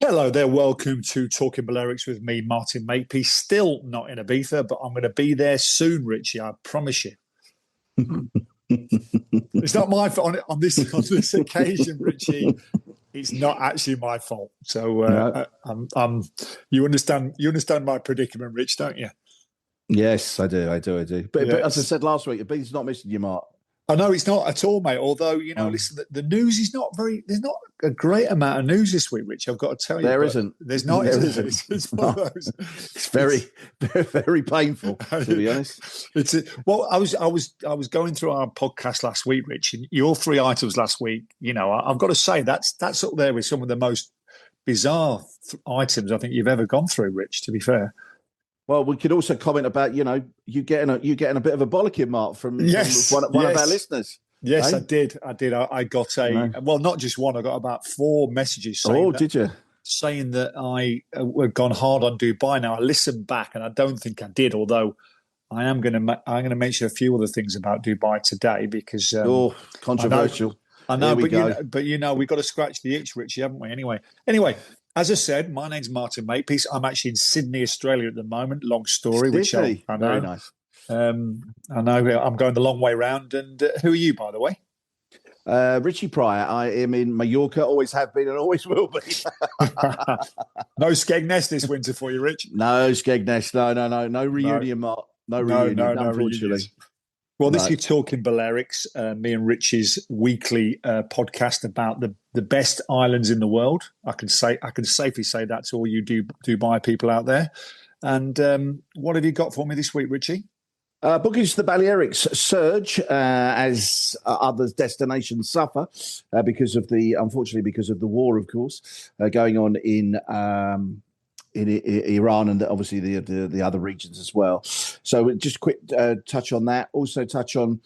Hello there, welcome to Talking Balearics with me, Martin Makepeace. Still not in Ibiza, but I'm going to be there soon, Richie. I promise you. It's not my fault on this occasion, Richie. It's not actually my fault. So No. you understand my predicament, Rich, don't you? Yes, I do. But as I Yes. said last week, Ibiza's not missing you, Mark. I know it's not at all, mate. Although, Um, listen, the news is not very. There's not a great amount of news this week, Rich. I've got to tell you, there but isn't. there's not. There Isn't it? isn't. It's one of No. those. It's very, very, very painful, to be honest. Well, I was going through our podcast last week, Rich, and your three items last week. I've got to say that's up there with some of the most bizarre items I think you've ever gone through, Rich. To be fair, Well, we could also comment about, you getting a bit of a bollocking, Mark, from yes, one of our yes, I yes, Eh? I did. I got well, not just one. I got about four messages saying Oh, that did you? I had gone hard on Dubai. Now I listened back, and I don't think I did. Although I'm going to mention a few other things about Dubai today because Oh, I know controversial. I know, Here we go. but we've got to scratch the itch, Richie, haven't we? Anyway, as I said, my name's Martin Makepeace. I'm actually in Sydney, Australia at the moment. Long story, which Sydney. I Very know. nice. I know I'm going the long way round. And who are you, by the way? Richie Pryor. I am in Mallorca, always have been and always will be. No Skegness this winter for you, Rich. No, Skegness. No reunion, Mark. No reunion, No unfortunately. reunions. Well, this No. is Talking Balearics, me and Rich's weekly podcast about the best islands in the world. I can safely say that to all you Dubai people out there. And what have you got for me this week, Richie? Bookings to the Balearics surge as other destinations suffer unfortunately, because of the war, of course, going on in Iran and obviously the other regions as well. So just quick touch on that. Also touch on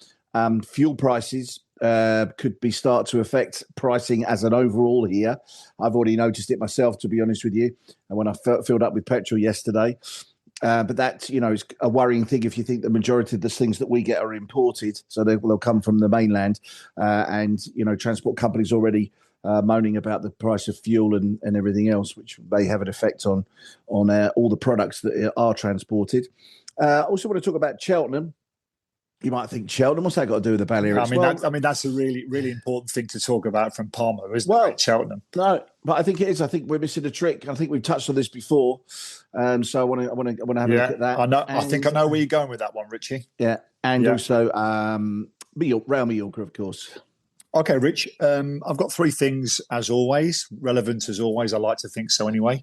fuel prices. Could be start to affect pricing as an overall here. I've already noticed it myself, to be honest with you, and when I filled up with petrol yesterday. But that, is a worrying thing if you think the majority of the things that we get are imported. So they'll come from the mainland. And transport companies already moaning about the price of fuel and everything else, which may have an effect on all the products that are transported. Also want to talk about Cheltenham. You might think, Cheltenham, what's that got to do with the Balearics? That's a really, really important thing to talk about from Palma, isn't it, Cheltenham? No, but I think it is. I think we're missing a trick. I think we've touched on this before, so I want to have a look at that. I know. I think I know where you're going with that one, Richie. Yeah, and also Real Mallorca, of course. Okay, Rich. I've got three things as always, relevant as always. I like to think so, anyway.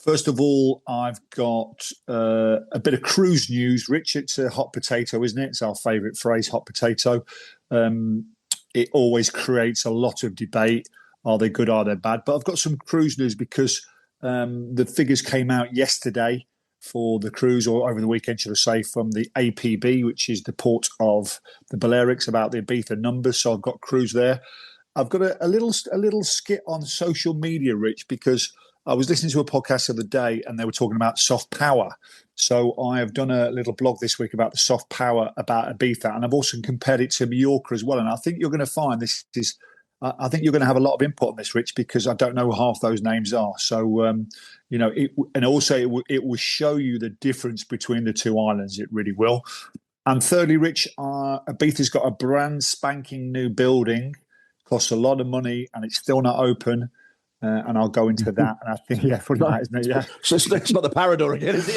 First of all, I've got a bit of cruise news. Rich, it's a hot potato, isn't it? It's our favourite phrase, hot potato. It always creates a lot of debate. Are they good? Are they bad? But I've got some cruise news because the figures came out yesterday for the cruise, or over the weekend, should I say, from the APB, which is the port of the Balearics, about the Ibiza numbers. So I've got cruise there. I've got a little skit on social media, Rich, because I was listening to a podcast the other day and they were talking about soft power. So I have done a little blog this week about the soft power about Ibiza, and I've also compared it to Mallorca as well. And I think you're going to find I think you're going to have a lot of input on this, Rich, because I don't know who half those names are. So, and also it will show you the difference between the two islands. It really will. And thirdly, Rich, Ibiza's got a brand spanking new building, costs a lot of money, and it's still not open. And I'll go into that. And I think, funny that, isn't it? Yeah. So it's not the Parador again, is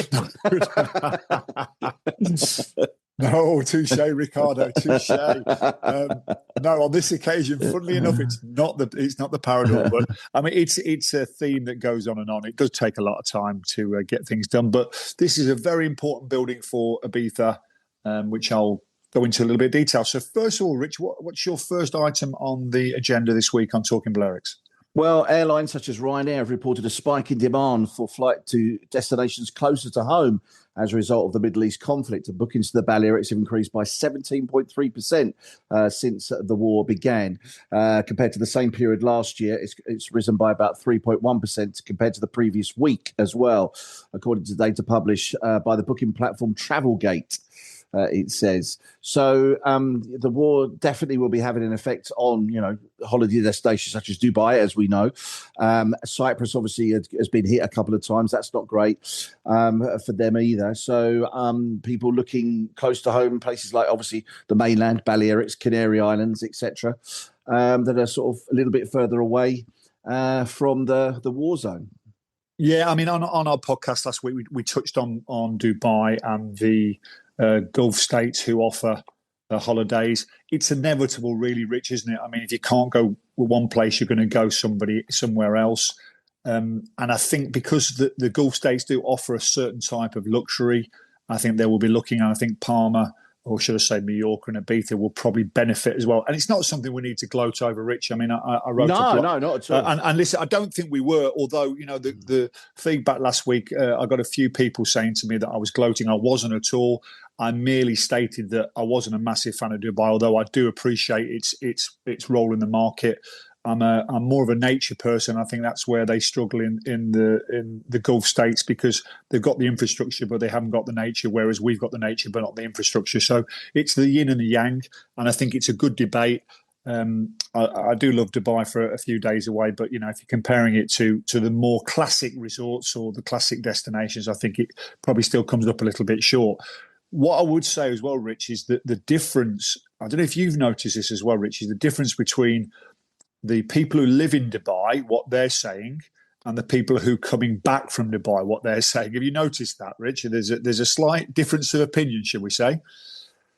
it? No, touche, Ricardo, touche. No, on this occasion, funnily enough, it's not the Parador, but I mean, it's a theme that goes on and on. It does take a lot of time to get things done, but this is a very important building for Ibiza, which I'll go into a little bit of detail. So, first of all, Rich, what's your first item on the agenda this week on Talking Balearics? Well, airlines such as Ryanair have reported a spike in demand for flight to destinations closer to home as a result of the Middle East conflict. And bookings to the Balearics have increased by 17.3% since the war began. Compared to the same period last year, it's risen by about 3.1% compared to the previous week as well, according to data published by the booking platform Travelgate. it says. So the war definitely will be having an effect on, holiday destinations such as Dubai, as we know. Cyprus obviously has been hit a couple of times. That's not great for them either. So people looking close to home, places like obviously the mainland, Balearics, Canary Islands, etc., that are sort of a little bit further away from the war zone. Yeah, I mean, on our podcast last week, we touched on Dubai and the Gulf states who offer holidays. It's inevitable, really, Rich, isn't it? I mean, if you can't go one place, you're going to go somewhere else. And I think because the Gulf states do offer a certain type of luxury, I think they will be looking. And I think Palma, or should I say Mallorca and Ibiza, will probably benefit as well. And it's not something we need to gloat over, Rich. I mean, I wrote no, not at all. And listen, I don't think we were, although, the feedback last week, I got a few people saying to me that I was gloating. I wasn't at all. I merely stated that I wasn't a massive fan of Dubai, although I do appreciate its role in the market. I'm more of a nature person. I think that's where they struggle in the Gulf states, because they've got the infrastructure, but they haven't got the nature, whereas we've got the nature, but not the infrastructure. So it's the yin and the yang, and I think it's a good debate. I do love Dubai for a few days away, but, if you're comparing it to the more classic resorts or the classic destinations, I think it probably still comes up a little bit short. What I would say as well, Rich, is that the difference, I don't know if you've noticed this as well, Rich, is the difference between the people who live in Dubai, what they're saying, and the people who are coming back from Dubai, what they're saying. Have you noticed that, Richard? There's a slight difference of opinion, should we say?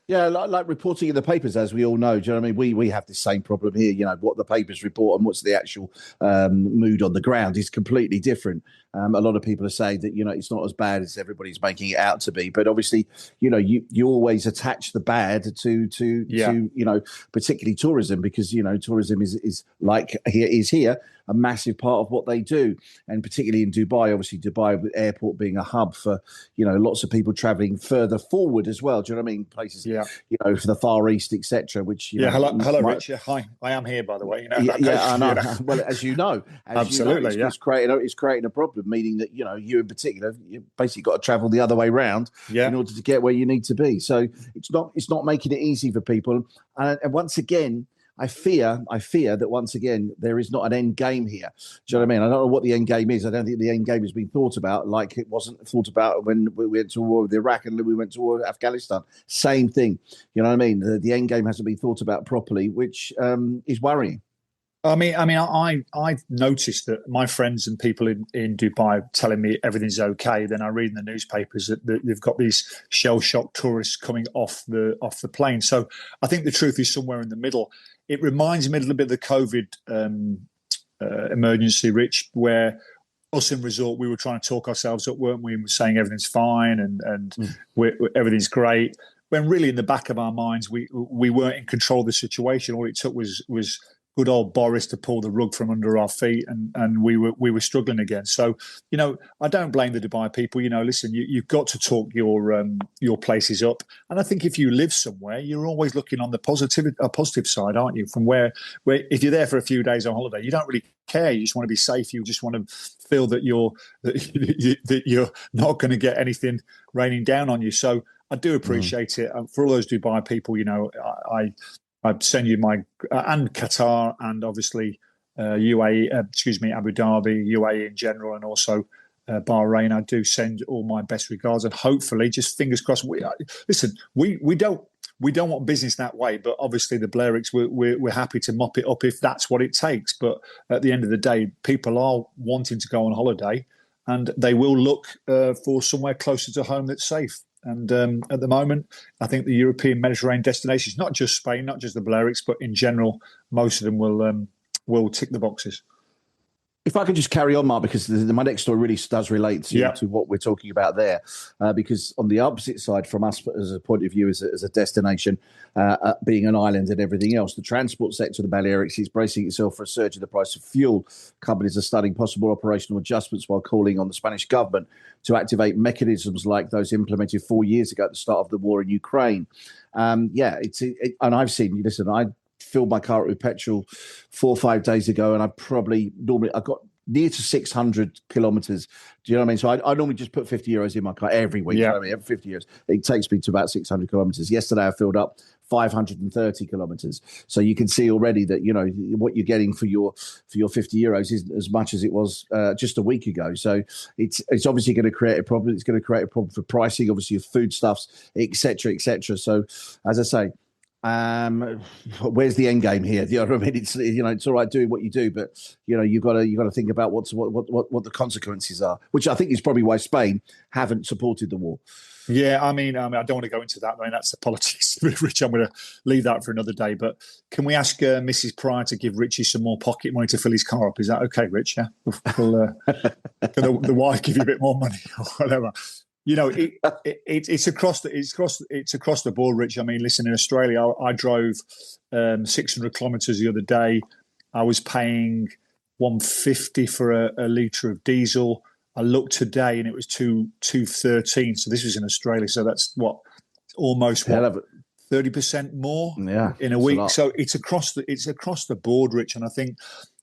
Yeah, like reporting in the papers, as we all know. Do you know what I mean? We have the same problem here. What the papers report and what's the actual mood on the ground is completely different. A lot of people are saying that, it's not as bad as everybody's making it out to be. But obviously, you always attach the bad to particularly tourism, because, tourism is like here a massive part of what they do. And particularly in Dubai, obviously Dubai airport being a hub for, lots of people traveling further forward as well. Do you know what I mean? Places, for the Far East, etc. Which, hello, Rich. Hi, I am here, by the way. I know. Well, as you know, absolutely, it's creating a problem, meaning that, you in particular, you basically got to travel the other way around in order to get where you need to be. So it's not making it easy for people. And once again, I fear that once again there is not an end game here. Do you know what I mean? I don't know what the end game is. I don't think the end game has been thought about, like it wasn't thought about when we went to war with Iraq and we went to war with Afghanistan. Same thing. You know what I mean? The end game hasn't been thought about properly, which is worrying. I mean, I've noticed that my friends and people in Dubai are telling me everything's okay. Then I read in the newspapers that they've got these shell-shocked tourists coming off the plane. So I think the truth is somewhere in the middle. It reminds me a little bit of the COVID emergency, Rich, where us in resort, we were trying to talk ourselves up, weren't we? And we're saying everything's fine and everything's great. When really in the back of our minds, we weren't in control of the situation. All it took was good old Boris to pull the rug from under our feet, and we were struggling again. So, I don't blame the Dubai people. Listen, you've got to talk your places up, and I think if you live somewhere, you're always looking on the positive side, aren't you? From where if you're there for a few days on holiday, you don't really care. You just want to be safe. You just want to feel that you're not going to get anything raining down on you. So I do appreciate it. For all those Dubai people, I'd send you and Qatar and obviously UAE, Abu Dhabi, UAE in general, and also Bahrain. I do send all my best regards, and hopefully, just fingers crossed. We don't want business that way, but obviously the Balearics, we're happy to mop it up if that's what it takes. But at the end of the day, people are wanting to go on holiday, and they will look for somewhere closer to home that's safe. And at the moment, I think the European Mediterranean destinations, not just Spain, not just the Balearics, but in general, most of them will tick the boxes. If I could just carry on, Mark, because my next story really does relate to what we're talking about there. Because on the opposite side from us, as a point of view, as a destination, being an island and everything else, the transport sector of the Balearics is bracing itself for a surge in the price of fuel. Companies are studying possible operational adjustments while calling on the Spanish government to activate mechanisms like those implemented 4 years ago at the start of the war in Ukraine. And I've seen, listen, I filled my car up with petrol 4 or 5 days ago, and I got near to 600 kilometers. Do you know what I mean? So I normally just put 50 euros in my car every week. Yeah. You know what I mean? Every 50 euros. It takes me to about 600 kilometers. Yesterday, I filled up 530 kilometers. So you can see already that, you know, what you're getting for your 50 euros isn't as much as it was just a week ago. So it's obviously going to create a problem. It's going to create a problem for pricing, obviously, of foodstuffs, et cetera, et cetera. So as I say, where's the end game here? You know what I mean? It's, you know, it's all right doing what you do, but you know, you've got to think about what the consequences are, which I think is probably why Spain haven't supported the war. Yeah, I mean, I don't want to go into that. I mean, that's the politics, Rich. I'm going to leave that for another day. But can we ask Mrs. Pryor to give Richie some more pocket money to fill his car up? Is that okay, Rich? Yeah, can the wife give you a bit more money or whatever? You know, it's across the board, Rich. I mean, listen, in Australia, I drove 600 kilometres the other day. I was paying 150 for a litre of diesel. I looked today and it was 213. So this was in Australia. So that's almost 30% more in a week. So it's across the board, Rich. And I think,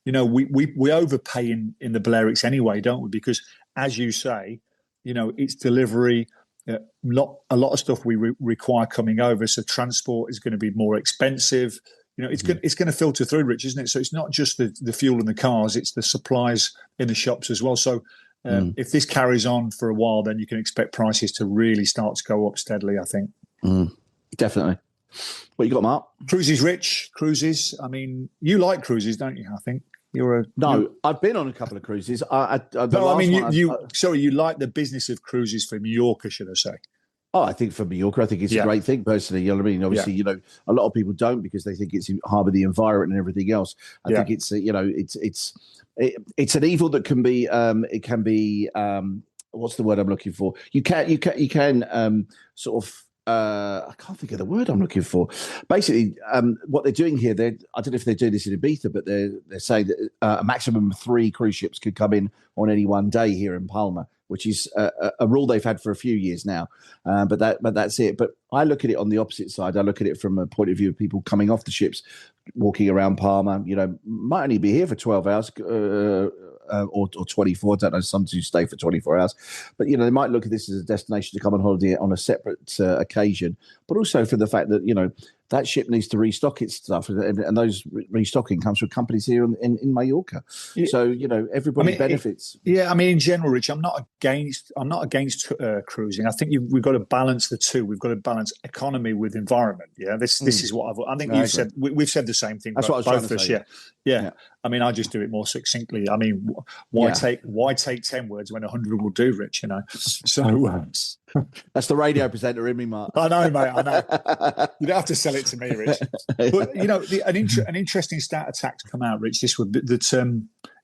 you know, we overpay in the Balearics anyway, don't we? Because as you say, you know, it's delivery. Not a lot of stuff we require coming over. So transport is going to be more expensive. You know, it's going to filter through, Rich, isn't it? So it's not just the fuel in the cars; it's the supplies in the shops as well. So if this carries on for a while, then you can expect prices to really start to go up steadily, I think. Definitely. What you got, Mark? Cruises, Rich. Cruises. I mean, you like cruises, don't you? I think I've been on a couple of cruises. You like the business of cruises for Mallorca, should I say? Oh, I think for Mallorca, I think it's a great thing, personally. You know what I mean? Obviously, you know, a lot of people don't because they think it's harbour the environment and everything else. I think it's, you know, it's an evil that can be, what's the word I'm looking for? You can sort of, I can't think of the word I'm looking for. Basically, what they're doing here, I don't know if they're doing this in Ibiza, but they're saying that a maximum of 3 cruise ships could come in on any one day here in Palma, which is a rule they've had for a few years now. But that's it. But I look at it on the opposite side. I look at it from a point of view of people coming off the ships, walking around Palma. You know, might only be here for 12 hours. Or 24, I don't know, some do stay for 24 hours. But, you know, they might look at this as a destination to come on holiday on a separate occasion, but also for the fact that, you know, that ship needs to restock its stuff. And those restocking comes from companies here in Mallorca. Yeah. So, you know, everybody benefits. I mean, in general, Rich, I'm not against cruising. I think we've got to balance the two. We've got to balance economy with environment. Yeah, this is what I think you've said. We've said the same thing. That's what I was trying to say. Yeah. I mean, I just do it more succinctly. I mean, why take 10 words when 100 will do, Rich? You know, so that's the radio presenter in me, Mark. I know, mate. I know. You don't have to sell it to me, Rich. But you know, an interesting stat attack to come out, Rich. This would be that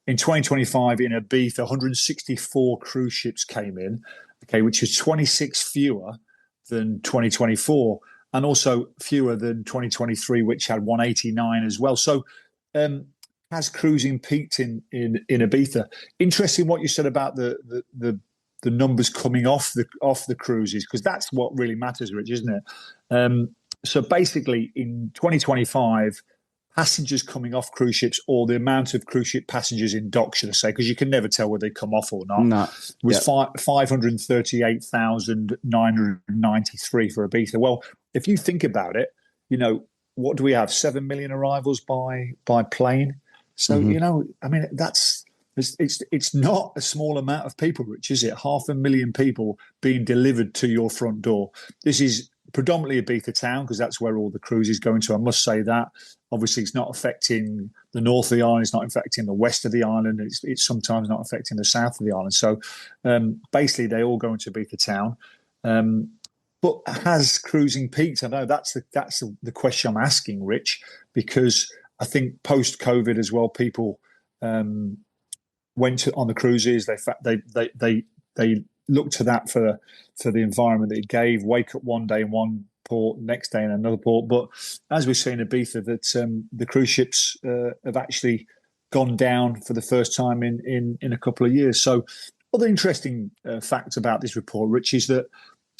in 2025 in Ibiza, 164 cruise ships came in. Okay, which is 26 fewer than 2024, and also fewer than 2023, which had 189 as well. So. Has cruising peaked in Ibiza? Interesting what you said about the numbers coming off the cruises, because that's what really matters, Rich, isn't it? So basically, in 2025, passengers coming off cruise ships, or the amount of cruise ship passengers in dock, should I say, because you can never tell whether they come off or not, was 538,993 for Ibiza. Well, if you think about it, you know, what do we have? 7 million arrivals by plane. So, you know, I mean, it's not a small amount of people, Rich, is it? 500,000 people being delivered to your front door. This is predominantly Ibiza town, because that's where all the cruises go into. I must say that. Obviously, it's not affecting the north of the island. It's not affecting the west of the island. It's sometimes not affecting the south of the island. So basically, they all go into Ibiza town. But has cruising peaked? I know that's the question I'm asking, Rich, because I think post-COVID as well, people went on the cruises. They looked to that for the environment that it gave. Wake up one day in one port, next day in another port. But as we've seen in Ibiza, that the cruise ships have actually gone down for the first time in a couple of years. So, other interesting fact about this report, Rich, is that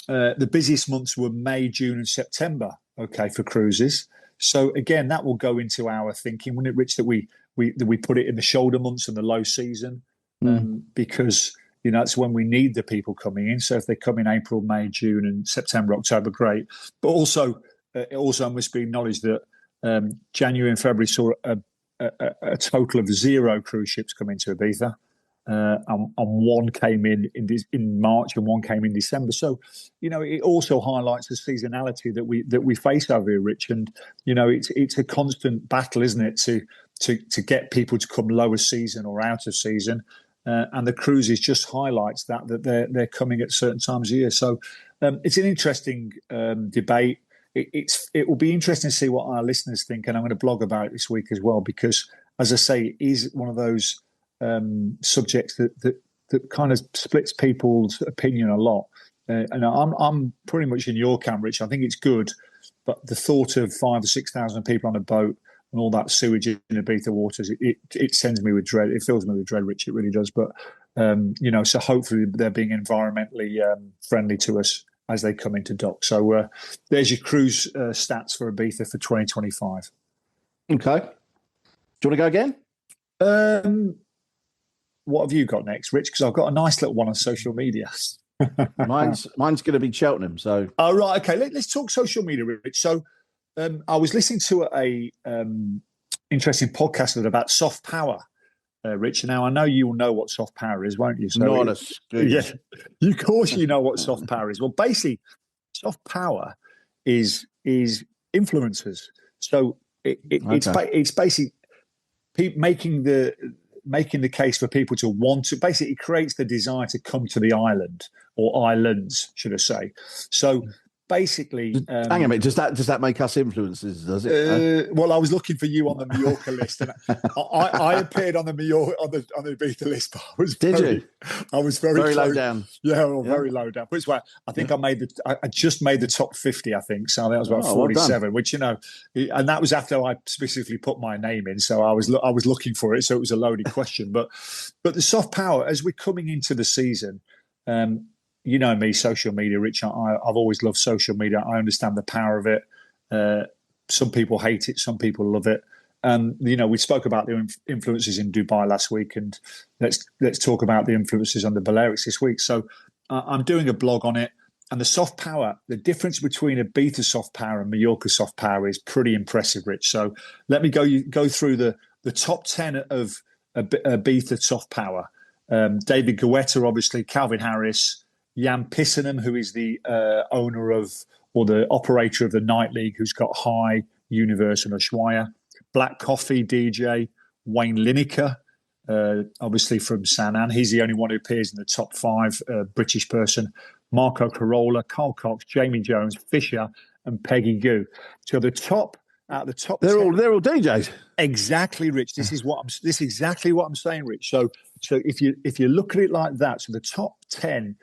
the busiest months were May, June, and September. Okay, for cruises. So again, that will go into our thinking, wouldn't it, Rich, that we put it in the shoulder months and the low season, because that's when we need the people coming in. So if they come in April, May, June, and September, October, great. But also, it also must be acknowledged that January and February saw a total of 0 cruise ships come into Ibiza. And one came in March and one came in December. So, it also highlights the seasonality that we face over here, Rich. And it's a constant battle, isn't it, to get people to come lower season or out of season. And the cruises just highlights that they're coming at certain times of year. So it's an interesting debate. It will be interesting to see what our listeners think, and I'm going to blog about it this week as well, because, as I say, it is one of those subjects that kind of splits people's opinion a lot. And I'm pretty much in your camp, Rich. I think it's good, but the thought of 5,000 or 6,000 people on a boat and all that sewage in Ibiza waters, it sends me with dread. It fills me with dread, Rich. It really does. But so hopefully they're being environmentally friendly to us as they come into dock. So there's your cruise stats for Ibiza for 2025. Okay. Do you want to go again? What have you got next, Rich? Because I've got a nice little one on social media. Mine's going to be Cheltenham. So, oh right, okay. Let's talk social media, Rich. So, I was listening to a interesting podcast about soft power, Rich. Now I know you will know what soft power is, won't you? So, not a scoop. Yeah, of course you know what soft power is. Well, basically, soft power is influencers. So it's basically making the case for people to want to. Basically, it creates the desire to come to the island, or islands, should I say? So basically, hang on a minute. Does that make us influencers? Does it? Well, I was looking for you on the Mallorca list, and I appeared on the Mallorca on the Ibiza list. But I was very low down. Yeah, very low down. Which way? I think I just made the top 50. I think so. That was about 47. Which and that was after I specifically put my name in. So I was looking for it. So it was a loaded question. But the soft power as we're coming into the season. You know me, social media, Rich. I've always loved social media. I understand the power of it. Some people hate it, some people love it. We spoke about the influences in Dubai last week, and let's talk about the influences on the Balearics this week. So I'm doing a blog on it, and the soft power, the difference between Ibiza soft power and Mallorca soft power is pretty impressive, Rich. So let me go through the top 10 of Ibiza soft power. David Guetta, obviously, Calvin Harris, Jan Pissenham, who is the owner of, or the operator of the Night League, who's got High, Universe and Ushuaia. Black Coffee DJ, Wayne Lineker, obviously from San Ann. He's the only one who appears in the top 5 British person. Marco Carola, Carl Cox, Jamie Jones, Fisher and Peggy Goo. So the top they're 10, all DJs. Exactly, Rich. This is exactly what I'm saying, Rich. So if you look at it like that, so the top 10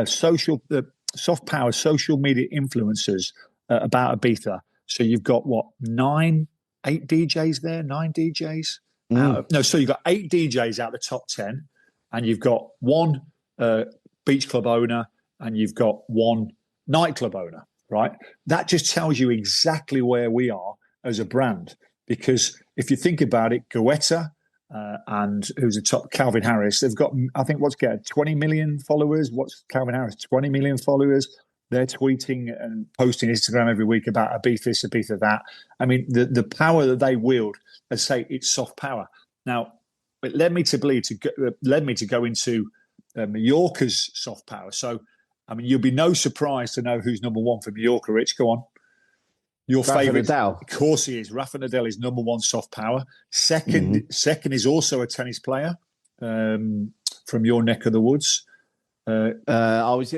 soft power social media influencers about Ibiza. So you've got 8 DJs there, 9 DJs. So you've got 8 DJs out of the top 10, and you've got 1 beach club owner, and you've got 1 nightclub owner. Right? That just tells you exactly where we are as a brand. Because if you think about it, Goetta. And who's the top? Calvin Harris. They've got, I think, 20 million followers. What's Calvin Harris? 20 million followers. They're tweeting and posting Instagram every week about Ibiza that. I mean, the power that they wield, let's say it's soft power. Now, it led me to go into Mallorca's soft power. So, I mean, you'll be no surprise to know who's number 1 for Mallorca, Rich. Go on. Your favourite, Nadal. Of course he is. Rafa Nadal is number 1 soft power. Second is also a tennis player from your neck of the woods. Is it? It's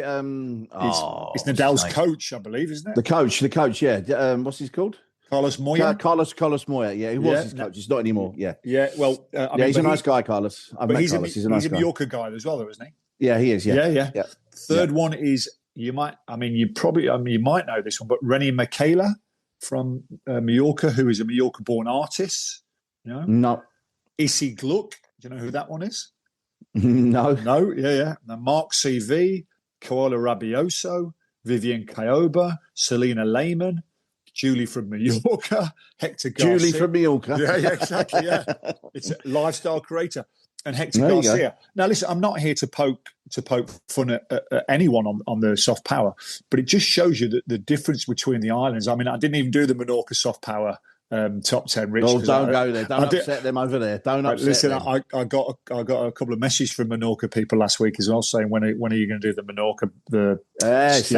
Nadal's coach, I believe, isn't it? The coach. Yeah. What's his called? Carlos Moya. Carlos Moya. Yeah, he was his coach. He's not anymore. Yeah. Yeah. Well, he's a nice guy, Carlos. I've met Carlos. He's a nice guy. He's a Mallorca guy as well, though, isn't he? Yeah, he is. Yeah. Third one is you might know this one, but Rennie Michaela from Mallorca, who is a Mallorca-born artist. You know? No. Issy Gluck. Do you know who that one is? No. Yeah. Now, Mark CV, Koala Rabioso, Vivian Kayoba, Selena Lehman, Julie from Mallorca, Hector Julie Garcia. from Mallorca. Yeah, exactly. Yeah, it's a lifestyle creator, and Hector There you Garcia. go. Now, listen, I'm not here to poke fun at anyone on the soft power, but it just shows you the difference between the islands. I mean, I didn't even do the Menorca soft power top 10, Rich. Oh, don't go there. Don't upset them over there. Don't upset listen, them. I got a couple of messages from Menorca people last week as well, saying when are you going to do the Menorca? Yes,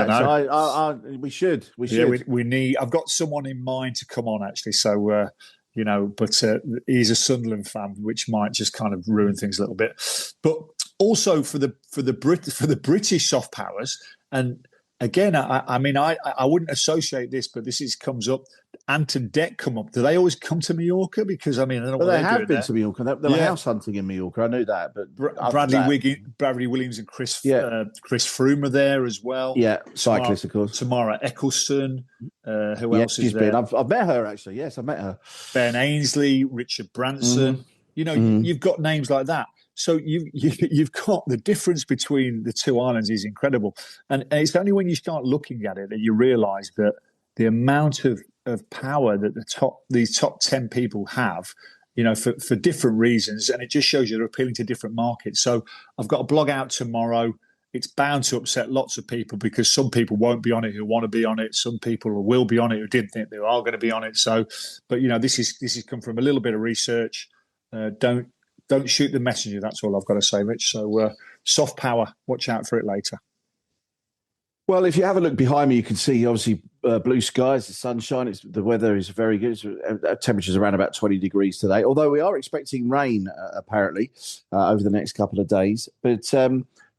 we should. Yeah, we need. I've got someone in mind to come on actually, so but he's a Sunderland fan, which might just kind of ruin things a little bit. But also for the British soft powers, and again, I mean, I wouldn't associate this, but comes up. Ant and Deck come up. Do they always come to Mallorca? Because I mean, I don't know what they have been there. to Mallorca. They were house hunting in Mallorca. I knew that. But Bradley Williams and Chris Froome are there as well. Yeah, cyclists, of course. Tamara Eccleston. Who else is there? I've met her actually. Yes, I met her. Ben Ainsley, Richard Branson. You've got names like that. So you've got the difference between the two islands is incredible, and it's only when you start looking at it that you realise that the amount of power that these top 10 people have, for different reasons, and it just shows you they're appealing to different markets. So I've got a blog out tomorrow. It's bound to upset lots of people because some people won't be on it who want to be on it. Some people will be on it who didn't think they are going to be on it. So, but this is come from a little bit of research. Don't shoot the messenger. That's all I've got to say, Rich. So soft power, watch out for it later. Well, if you have a look behind me, you can see obviously blue skies, the sunshine. The weather is very good. Temperatures around about 20 degrees today, although we are expecting rain apparently over the next couple of days. But I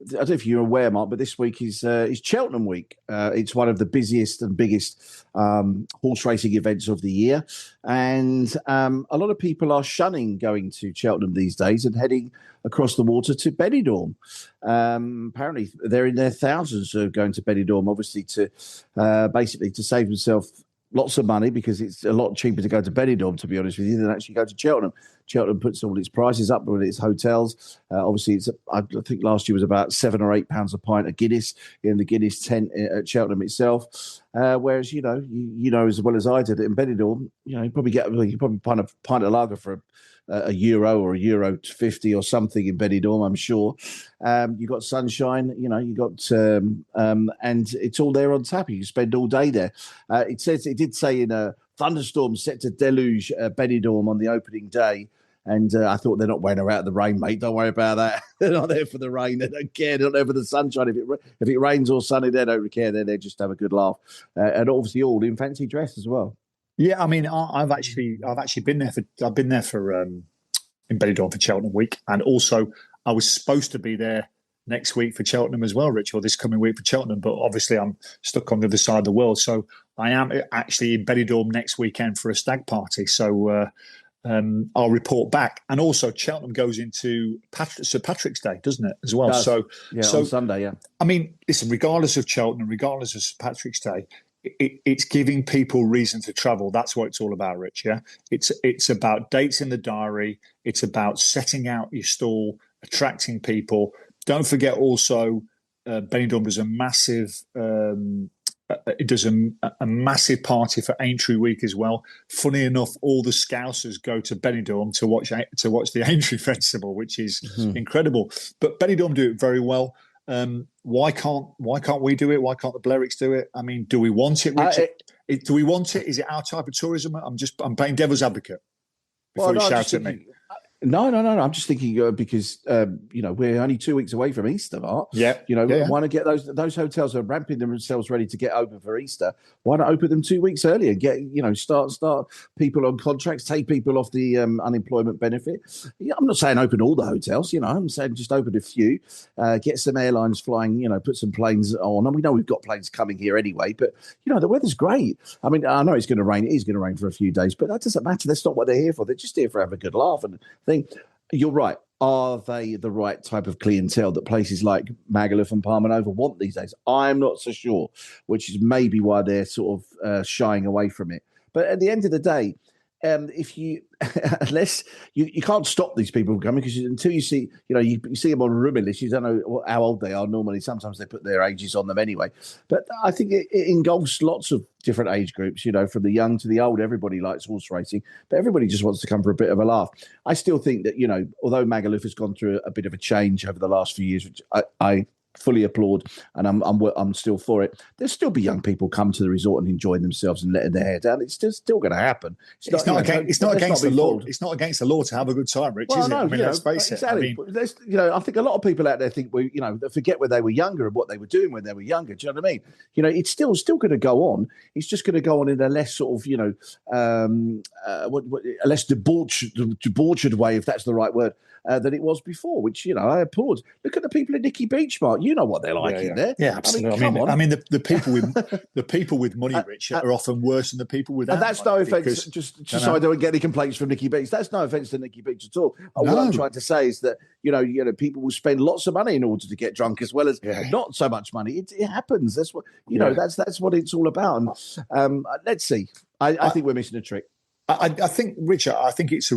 don't know if you're aware, Mark, but this week is Cheltenham Week. It's one of the busiest and biggest horse racing events of the year. And a lot of people are shunning going to Cheltenham these days and heading across the water to Benidorm. Apparently, they're in their thousands of going to Benidorm, obviously to basically to save themselves lots of money because it's a lot cheaper to go to Benidorm, to be honest with you, than actually go to Cheltenham. Cheltenham puts all its prices up with its hotels. Obviously, I think last year was about £7 or £8 a pint of Guinness in the Guinness tent at Cheltenham itself. Whereas you know as well as I did in Benidorm, you probably find a pint of lager for a euro or €1.50 or something in Benidorm, I'm sure. You got sunshine, you got, and it's all there on tap. You can spend all day there. It did say in a thunderstorm set to deluge Benidorm on the opening day. And I thought they're not wearing her out of the rain, mate. Don't worry about that. They're not there for the rain. They don't care. They're not there for the sunshine. If it rains or sunny, they don't care. They're there just to have a good laugh. And obviously all in fancy dress as well. Yeah, I mean, I've actually been there for in Benidorm for Cheltenham Week, and also I was supposed to be there next week for Cheltenham as well, Rich, or this coming week for Cheltenham, but obviously I'm stuck on the other side of the world, so I am actually in Benidorm next weekend for a stag party. So I'll report back, and also Cheltenham goes into St Patrick's Day, doesn't it, as well? So on Sunday, yeah. I mean, listen, regardless of Cheltenham, regardless of St Patrick's Day. It's giving people reason to travel. That's what it's all about, Rich. Yeah, it's about dates in the diary. It's about setting out your stall, attracting people. Don't forget also, Benidorm does a massive. It does a massive party for Aintree Week as well. Funny enough, all the Scousers go to Benidorm to watch the Aintree Festival, which is incredible. But Benidorm do it very well. Why can't we do it? Why can't the Balearics do it? I mean, do we want it, Richard? Do we want it? Is it our type of tourism? I'm playing devil's advocate before you shout at me. No. I'm just thinking because we're only 2 weeks away from Easter, Mark. Yeah. Want to get those hotels are ramping themselves ready to get open for Easter. Why not open them 2 weeks earlier? Get start people on contracts, take people off the unemployment benefit. Yeah, I'm not saying open all the hotels. I'm saying just open a few. Get some airlines flying. Put some planes on. And we know we've got planes coming here anyway. But the weather's great. I mean, I know it's going to rain. It is going to rain for a few days, but that doesn't matter. That's not what they're here for. They're just here for having a good laugh and thing. You're right. Are they the right type of clientele that places like Magaluf and Palma Nova want these days? I'm not so sure, which is maybe why they're sort of shying away from it. But at the end of the day, if you unless you can't stop these people coming, because until you see, you see them on a rooming list, you don't know how old they are. Normally, sometimes they put their ages on them anyway. But I think it engulfs lots of different age groups, from the young to the old. Everybody likes horse racing, but everybody just wants to come for a bit of a laugh. I still think that, although Magaluf has gone through a bit of a change over the last few years, which I fully applaud, and I'm still for it. There'll still be young people come to the resort and enjoying themselves and letting their hair down. It's still going to happen. It's not against the law. It's not against the law to have a good time, Rich. Is it? I mean, let's face it. Exactly. I think a lot of people out there think they forget when they were younger and what they were doing when they were younger. Do you know what I mean? It's still going to go on. It's just going to go on in a less sort of a less debauched way, if that's the right word. Than it was before, which I applaud. Look at the people at Nicky Beach, Mark. You know what they're like in there. Yeah, absolutely. I mean, the people with money, Rich, are often worse than the people without. And that's money, no offence. Just so I don't get any complaints from Nicky Beach. That's no offence to Nicky Beach at all. No. What I'm trying to say is that people will spend lots of money in order to get drunk, as well as not so much money. It happens. That's what That's what it's all about. And let's see. I think we're missing a trick. I think, Richard, I think it's a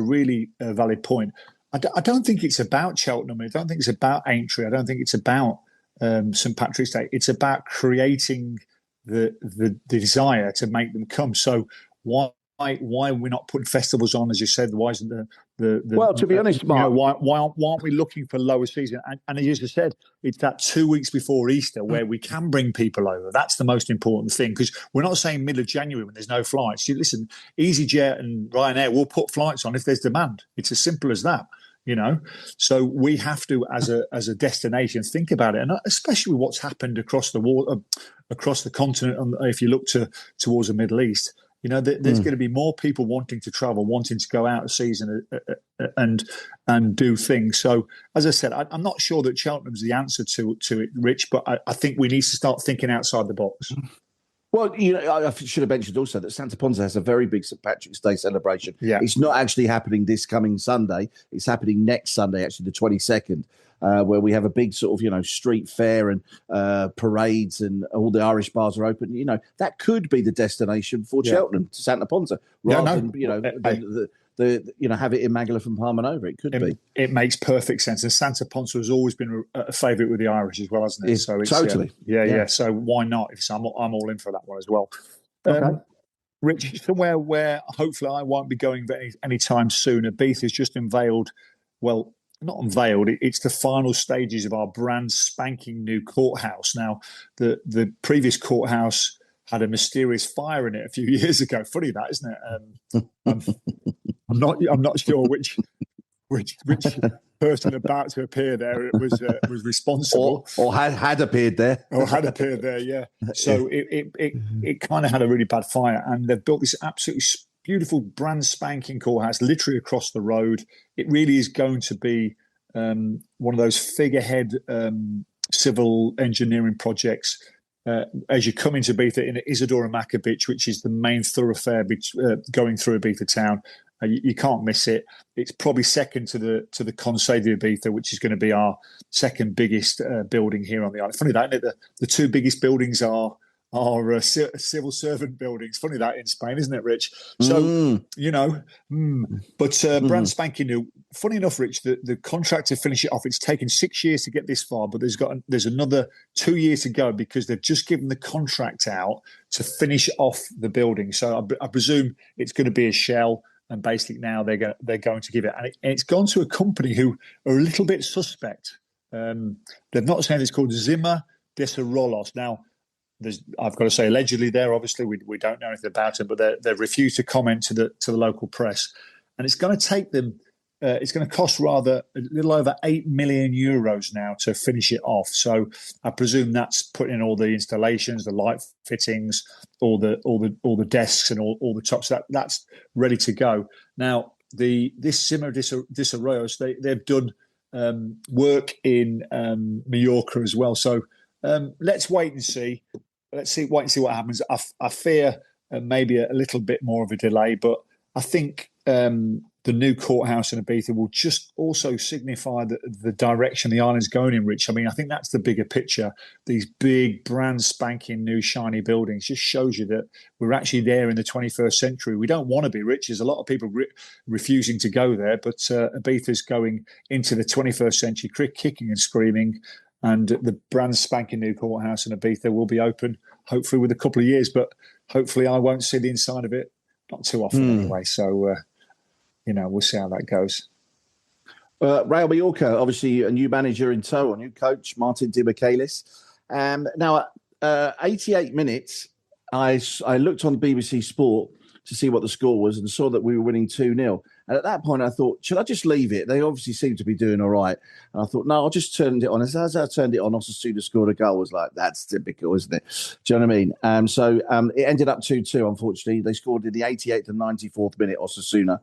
really valid point. I don't think it's about Cheltenham. I don't think it's about Aintree. I don't think it's about St Patrick's Day. It's about creating the desire to make them come. So why are we not putting festivals on, as you said? Why isn't well, to be honest, Mark, why aren't we looking for lower season? And as you said, it's that 2 weeks before Easter where we can bring people over. That's the most important thing, because we're not saying middle of January when there's no flights. Listen, EasyJet and Ryanair will put flights on if there's demand. It's as simple as that. So we have to, as a destination, think about it, and especially what's happened across the continent. And if you look towards the Middle East, there's going to be more people wanting to travel, wanting to go out of season and do things. So, as I said, I'm not sure that Cheltenham's the answer to it, Rich, but I think we need to start thinking outside the box. Well, I should have mentioned also that Santa Ponsa has a very big St Patrick's Day celebration. Yeah. It's not actually happening this coming Sunday. It's happening next Sunday, actually, the 22nd, where we have a big sort of, street fair and parades, and all the Irish bars are open. That could be the destination for Cheltenham to Santa Ponsa, rather than, have it in Magaluf and Palmanova. It could be. It makes perfect sense. And Santa Ponsa has always been a favourite with the Irish as well, hasn't it? So it's, totally. Yeah. So why not? I'm all in for that one as well. Okay. Rich, somewhere where hopefully I won't be going anytime soon. Ibiza's just unveiled. Well, not unveiled. It's the final stages of our brand spanking new courthouse. Now, the previous courthouse had a mysterious fire in it a few years ago. Funny that, isn't it? I'm not sure which person about to appear there was responsible, or had appeared there, Yeah. So it kind of had a really bad fire, and they've built this absolutely beautiful brand spanking courthouse literally across the road. It really is going to be one of those figurehead civil engineering projects. As you come into Ibiza in Isidora Macabich, which is the main thoroughfare going through Ibiza town, you can't miss it. It's probably second to the Conseil de Ibiza, which is going to be our second biggest building here on the island. Funny that, isn't it? The two biggest buildings are civil servant buildings. Funny that in Spain, isn't it, Rich? So, but brand spanking new. Funny enough, Rich, the contract to finish it off, it's taken 6 years to get this far, but there's another 2 years to go, because they've just given the contract out to finish off the building. So I presume it's going to be a shell, and basically now they're going to give it. And it's gone to a company who are a little bit suspect. They've not said it's called Zimmer Desarrollos. Now, I've got to say, allegedly there, obviously we don't know anything about it, but they've refused to comment to the local press. And it's going to take them, it's going to cost rather a little over 8 million euros now to finish it off. So I presume that's putting in all the installations, the light fittings, all the desks and all the tops. That's ready to go. Now, this Zimmer Desarrollos, they've done work in Mallorca as well. So let's wait and see. Wait and see what happens. I fear maybe a little bit more of a delay, but I think the new courthouse in Ibiza will just also signify the direction the island's going in, Rich. I mean, I think that's the bigger picture. These big, brand spanking new shiny buildings just shows you that we're actually there in the 21st century. We don't want to be, Rich. There's a lot of people refusing to go there, but Ibiza's going into the 21st century, kicking and screaming. And the brand spanking new courthouse in Ibiza will be open, hopefully with a couple of years, but hopefully I won't see the inside of it, not too often anyway. So, we'll see how that goes. Real Mallorca, obviously a new manager in tow, a new coach, Martin Di Michaelis. Now, 88 minutes, I looked on BBC Sport to see what the score was and saw that we were winning 2-0. And at that point, I thought, should I just leave it? They obviously seem to be doing all right. And I thought, no, I'll just turn it on. As I turned it on, Osasuna scored a goal. I was like, that's typical, isn't it? Do you know what I mean? So it ended up 2-2, unfortunately. They scored in the 88th and 94th minute, Osasuna.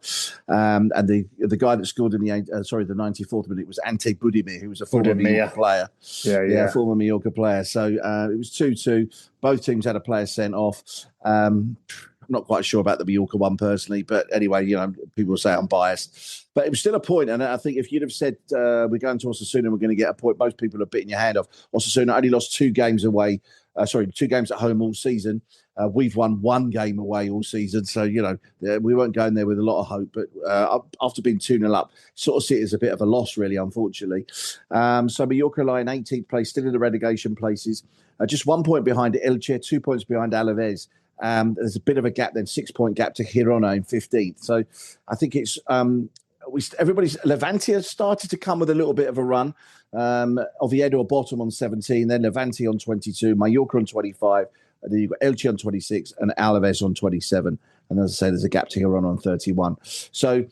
And the guy that scored in the 94th minute was Ante Budimir, who was a former Mallorca player. Yeah, former Mallorca player. So it was 2-2. Both teams had a player sent off. I'm not quite sure about the Mallorca one personally, but anyway, people will say I'm biased. But it was still a point, and I think if you'd have said we're going to Osasuna, we're going to get a point, most people are biting your hand off. Osasuna only lost 2 games away. 2 games at home all season. We've won 1 game away all season, so we weren't going there with a lot of hope. But after being 2-0 up, sort of see it as a bit of a loss, really, unfortunately. So Mallorca lie in 18th place, still in the relegation places, just 1 point behind Elche, 2 points behind Alaves. There's a bit of a gap then, 6-point gap to Girona in 15th. So I think it's Levante has started to come with a little bit of a run. Oviedo are bottom on 17, then Levante on 22, Mallorca on 25, and then you've got Elche on 26 and Alaves on 27. And as I say, there's a gap to Girona on 31. So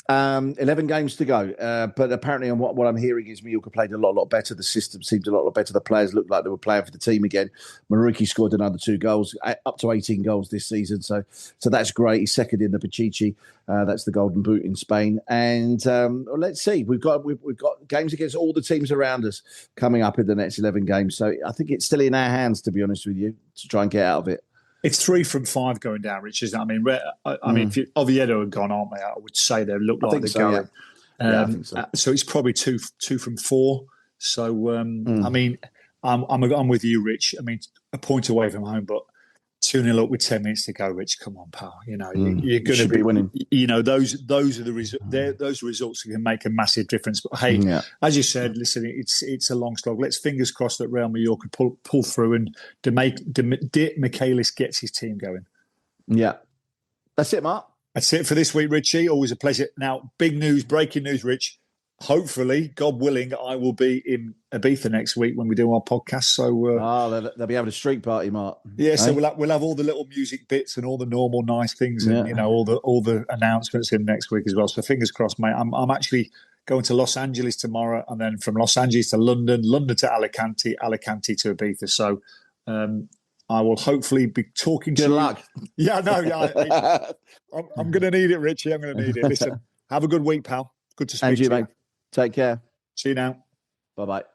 11 games to go. But apparently what I'm hearing is Mallorca played a lot better. The system seemed a lot better. The players looked like they were playing for the team again. Maruki scored another 2 goals, up to 18 goals this season. So that's great. He's second in the Pichichi. That's the Golden Boot in Spain. And let's see. We've got games against all the teams around us coming up in the next 11 games. So I think it's still in our hands, to be honest with you, to try and get out of it. It's 3 from 5 going down, Rich, isn't it? I mean, if Oviedo had gone, aren't they? I would say they look like they're going. Yeah. I think so. So it's probably two from 4. So I mean, I'm with you, Rich. I mean, a point away from home, but 2-0 up with 10 minutes to go, Rich. Come on, pal. You're going to be winning. Those are the results. Those results can make a massive difference. But hey, as you said, listen, it's a long slog. Let's fingers crossed that Real Mallorca pull through and Di Michaelis gets his team going. Yeah, that's it, Mark. That's it for this week, Richie. Always a pleasure. Now, big news, breaking news, Rich. Hopefully, God willing, I will be in Ibiza next week when we do our podcast. So, they'll be having a street party, Mark. Yeah, so we'll have all the little music bits and all the normal nice things, and all the announcements in next week as well. So, fingers crossed, mate. I'm actually going to Los Angeles tomorrow, and then from Los Angeles to London, London to Alicante, Alicante to Ibiza. So, I will hopefully be talking to you. Good luck. Yeah, no, I'm going to need it, Richie. I'm going to need it. Listen, have a good week, pal. Good to speak to you. Mate. Take care. See you now. Bye-bye.